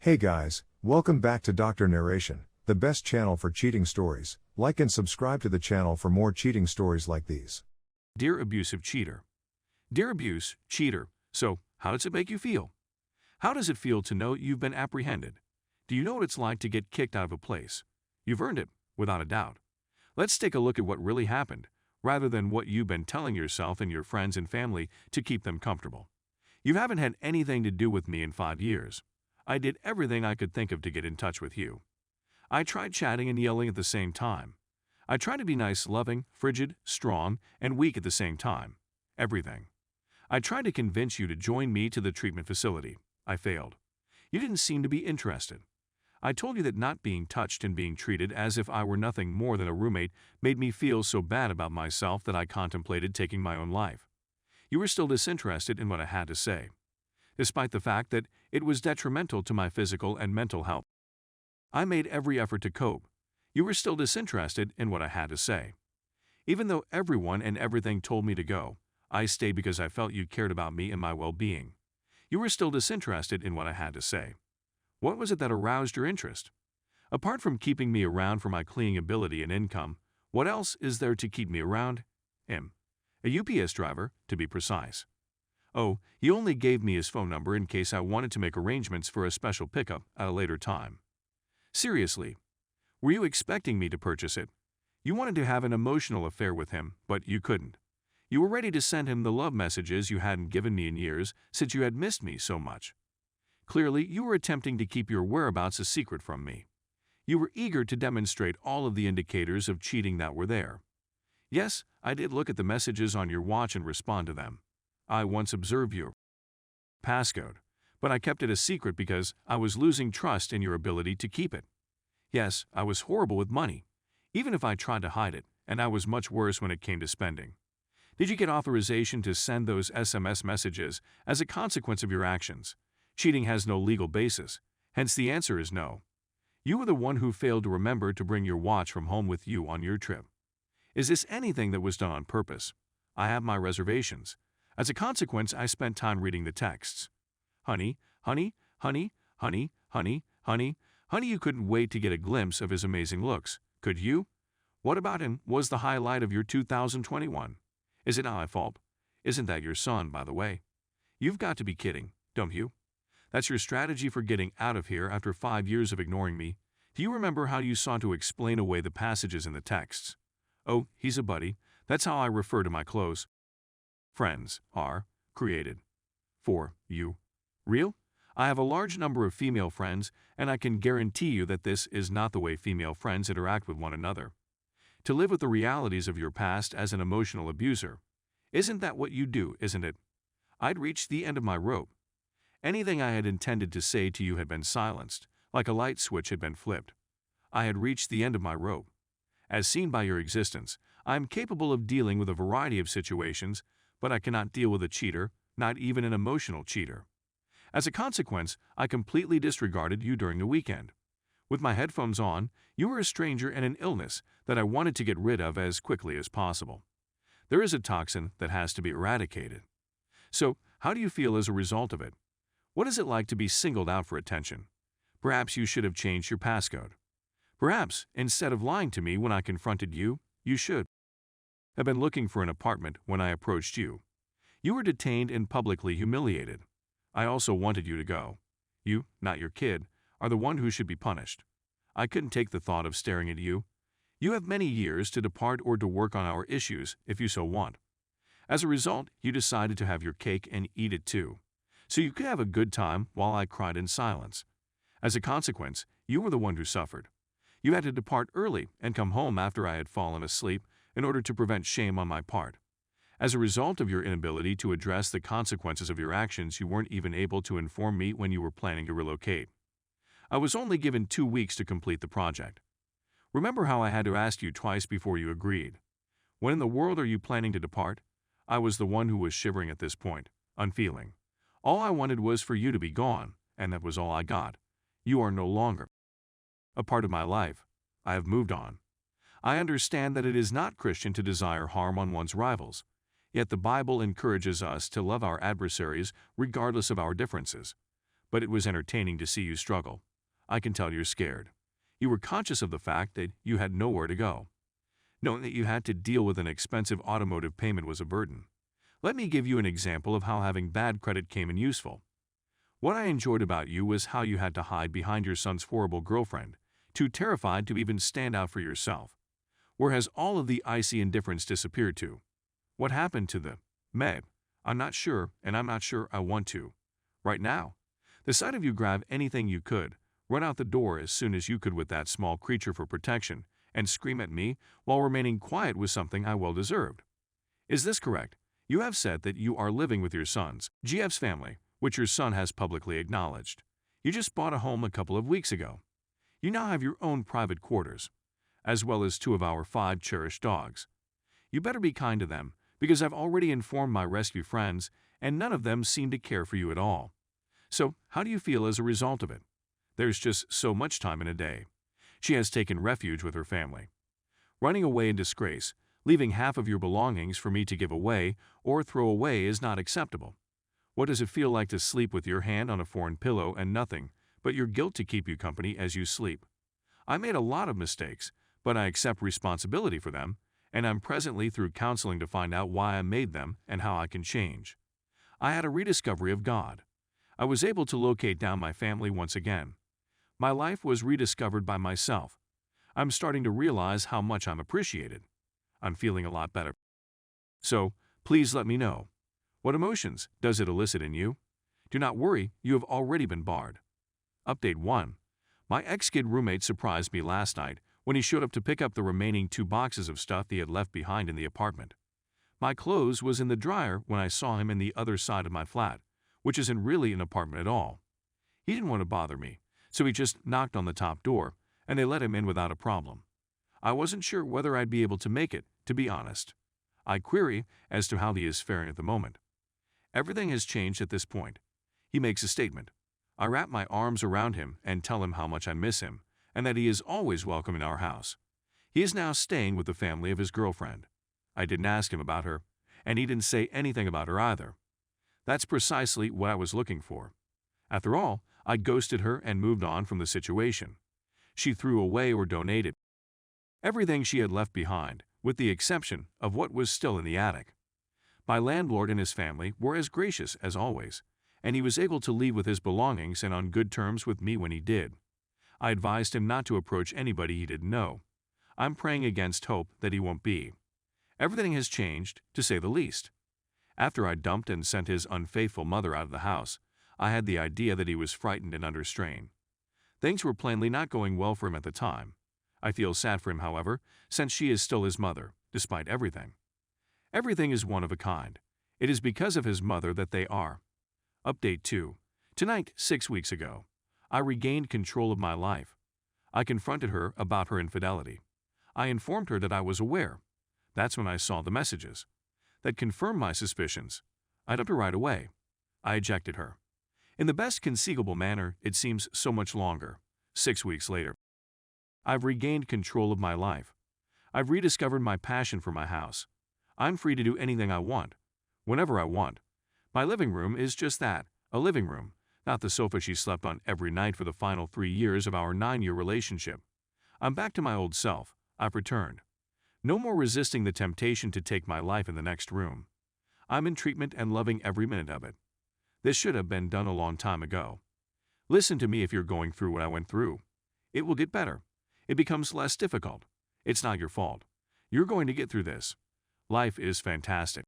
Hey guys, welcome back to Dr. Narration, the best channel for cheating stories. Like and subscribe to the channel for more cheating stories like these. Dear Abusive Cheater. Dear Abuse, Cheater, so how does it make you feel? How does it feel to know you've been apprehended? Do you know what it's like to get kicked out of a place? You've earned it, without a doubt. Let's take a look at what really happened, rather than what you've been telling yourself and your friends and family to keep them comfortable. You haven't had anything to do with me in 5 years. I did everything I could think of to get in touch with you. I tried chatting and yelling at the same time. I tried to be nice, loving, frigid, strong, and weak at the same time. Everything. I tried to convince you to join me to the treatment facility. I failed. You didn't seem to be interested. I told you that not being touched and being treated as if I were nothing more than a roommate made me feel so bad about myself that I contemplated taking my own life. You were still disinterested in what I had to say, despite the fact that it was detrimental to my physical and mental health. I made every effort to cope. You were still disinterested in what I had to say. Even though everyone and everything told me to go, I stayed because I felt you cared about me and my well-being. You were still disinterested in what I had to say. What was it that aroused your interest? Apart from keeping me around for my cleaning ability and income, what else is there to keep me around? Him. A UPS driver, to be precise. Oh, he only gave me his phone number in case I wanted to make arrangements for a special pickup at a later time. Seriously, were you expecting me to purchase it? You wanted to have an emotional affair with him, but you couldn't. You were ready to send him the love messages you hadn't given me in years since you had missed me so much. Clearly, you were attempting to keep your whereabouts a secret from me. You were eager to demonstrate all of the indicators of cheating that were there. Yes, I did look at the messages on your watch and respond to them. I once observed your passcode, but I kept it a secret because I was losing trust in your ability to keep it. Yes, I was horrible with money, even if I tried to hide it, and I was much worse when it came to spending. Did you get authorization to send those SMS messages as a consequence of your actions? Cheating has no legal basis, hence the answer is no. You were the one who failed to remember to bring your watch from home with you on your trip. Is this anything that was done on purpose? I have my reservations. As a consequence, I spent time reading the texts. Honey, honey, honey, honey, honey, honey, honey, you couldn't wait to get a glimpse of his amazing looks, could you? What about him was the highlight of your 2021? Is it not my fault? Isn't that your son, by the way? You've got to be kidding, don't you? That's your strategy for getting out of here after 5 years of ignoring me. Do you remember how you sought to explain away the passages in the texts? Oh, he's a buddy. That's how I refer to my close friends are created for you. Real? I have a large number of female friends, and I can guarantee you that this is not the way female friends interact with one another. To live with the realities of your past as an emotional abuser. Isn't that what you do, isn't it? I'd reached the end of my rope. Anything I had intended to say to you had been silenced, like a light switch had been flipped. I had reached the end of my rope. As seen by your existence, I am capable of dealing with a variety of situations, but I cannot deal with a cheater, not even an emotional cheater. As a consequence, I completely disregarded you during the weekend. With my headphones on, you were a stranger and an illness that I wanted to get rid of as quickly as possible. There is a toxin that has to be eradicated. So, how do you feel as a result of it? What is it like to be singled out for attention? Perhaps you should have changed your passcode. Perhaps, instead of lying to me when I confronted you, you should have been looking for an apartment when I approached you. You were detained and publicly humiliated. I also wanted you to go. You, not your kid, are the one who should be punished. I couldn't take the thought of staring at you. You have many years to depart or to work on our issues if you so want. As a result, you decided to have your cake and eat it too, so you could have a good time while I cried in silence. As a consequence, you were the one who suffered. You had to depart early and come home after I had fallen asleep in order to prevent shame on my part. As a result of your inability to address the consequences of your actions, you weren't even able to inform me when you were planning to relocate. I was only given 2 weeks to complete the project. Remember how I had to ask you twice before you agreed? When in the world are you planning to depart? I was the one who was shivering at this point, unfeeling. All I wanted was for you to be gone, and that was all I got. You are no longer a part of my life. I have moved on. I understand that it is not Christian to desire harm on one's rivals, yet the Bible encourages us to love our adversaries regardless of our differences. but it was entertaining to see you struggle. I can tell you're scared. You were conscious of the fact that you had nowhere to go. Knowing that you had to deal with an expensive automotive payment was a burden. Let me give you an example of how having bad credit came in useful. What I enjoyed about you was how you had to hide behind your son's horrible girlfriend, too terrified to even stand out for yourself. Where has all of the icy indifference disappeared to? What happened to the, "Meb, I'm not sure, and I'm not sure I want to"? Right now, the sight of you grab anything you could, run out the door as soon as you could with that small creature for protection, and scream at me while remaining quiet was something I well deserved. Is this correct? You have said that you are living with your son's, GF's family, which your son has publicly acknowledged. You just bought a home a couple of weeks ago. You now have your own private quarters, as well as 2 of our 5 cherished dogs. You better be kind to them, because I've already informed my rescue friends, and none of them seem to care for you at all. So, how do you feel as a result of it? There's just so much time in a day. She has taken refuge with her family. Running away in disgrace, leaving half of your belongings for me to give away or throw away is not acceptable. What does it feel like to sleep with your hand on a foreign pillow and nothing but your guilt to keep you company as you sleep? I made a lot of mistakes, but I accept responsibility for them, and I'm presently through counseling to find out why I made them and how I can change. I had a rediscovery of God. I was able to locate down my family once again. My life was rediscovered by myself. I'm starting to realize how much I'm appreciated. I'm feeling a lot better. So, please let me know. What emotions does it elicit in you? Do not worry, you have already been barred. Update 1. My ex-kid roommate surprised me last night when he showed up to pick up the remaining 2 boxes of stuff he had left behind in the apartment. My clothes was in the dryer when I saw him in the other side of my flat, which isn't really an apartment at all. He didn't want to bother me, so he just knocked on the top door, and they let him in without a problem. I wasn't sure whether I'd be able to make it, to be honest. I query as to how he is faring at the moment. Everything has changed at this point. He makes a statement. I wrap my arms around him and tell him how much I miss him, and that he is always welcome in our house. He is now staying with the family of his girlfriend. I didn't ask him about her, and he didn't say anything about her either. That's precisely what I was looking for. After all, I ghosted her and moved on from the situation. She threw away or donated everything she had left behind, with the exception of what was still in the attic. My landlord and his family were as gracious as always, and he was able to leave with his belongings and on good terms with me when he did. I advised him not to approach anybody he didn't know. I'm praying against hope that he won't be. Everything has changed, to say the least. After I dumped and sent his unfaithful mother out of the house, I had the idea that he was frightened and under strain. Things were plainly not going well for him at the time. I feel sad for him, however, since she is still his mother, despite everything. Everything is one of a kind. It is because of his mother that they are. Update 2. Tonight, 6 weeks ago, I regained control of my life. I confronted her about her infidelity. I informed her that I was aware. That's when I saw the messages. That confirmed my suspicions. I dumped her right away. I ejected her. In the best conceivable manner, it seems so much longer. 6 weeks later. I've regained control of my life. I've rediscovered my passion for my house. I'm free to do anything I want, whenever I want. My living room is just that, a living room, not the sofa she slept on every night for the final 3 years of our 9-year relationship. I'm back to my old self. I've returned. No more resisting the temptation to take my life in the next room. I'm in treatment and loving every minute of it. This should have been done a long time ago. Listen to me if you're going through what I went through. It will get better. It becomes less difficult. It's not your fault. You're going to get through this. Life is fantastic.